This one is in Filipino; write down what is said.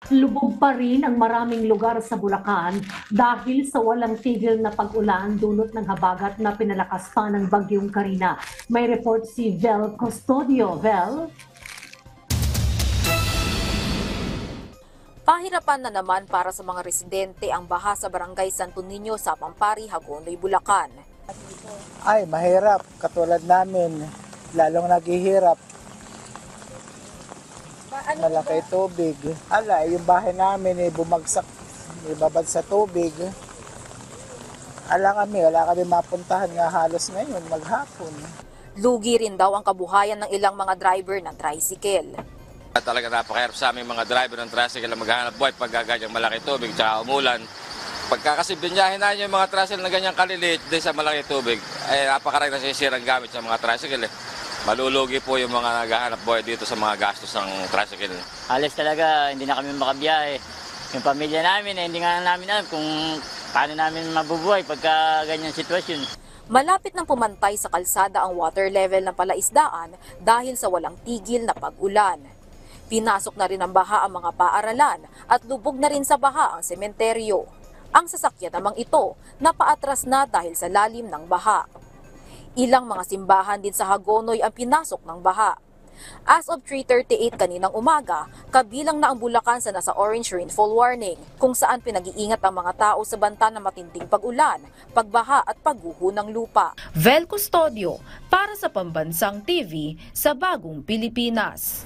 Lubog pa rin ang maraming lugar sa Bulacan dahil sa walang tigil na pag-ulan dulot ng habagat na pinalakas pa ng Bagyong Karina. May report si Vel Custodio. Vel? Pahirapan na naman para sa mga residente ang baha sa Barangay Santo Niño sa Pampari, Hagonoy, Bulacan. Ay, mahirap. Katulad namin, lalong naghihirap. Malaki tubig. Yung bahay namin bumagsak, ibabad sa tubig. Wala kami mapuntahan nga halos ngayon, maghapon. Lugi rin daw ang kabuhayan ng ilang mga driver ng tricycle. Talaga napakahirap sa aming mga driver ng tricycle na maghahanap buhay pag ganyang malaki tubig tsaka umulan. Pagka kasi binyahin na yung mga tricycle na ganyang kaliliit din sa malaki tubig, ay napakarami nasisirang gamit sa mga tricycle. Malulugi po yung mga naghahanap buhay dito sa mga gastos ng tricycle. Halos talaga hindi na kami makabiyahe. Yung pamilya namin, hindi nga namin alam kung paano namin mabubuhay pagka ganyang sitwasyon. Malapit nang pumantay sa kalsada ang water level ng palaisdaan dahil sa walang tigil na pag-ulan. Pinasok na rin ng baha ang mga paaralan at lubog na rin sa baha ang sementeryo. Ang sasakyan namang ito napaatras na dahil sa lalim ng baha. Ilang mga simbahan din sa Hagonoy ang pinasok ng baha. As of 3:38 kaninang umaga, kabilang na ang Bulacan sa nasa orange rainfall warning, kung saan pinag-iingat ang mga tao sa banta ng matinding pag-ulan, pagbaha at pagguho ng lupa. Vel Custodio para sa Pambansang TV sa Bagong Pilipinas.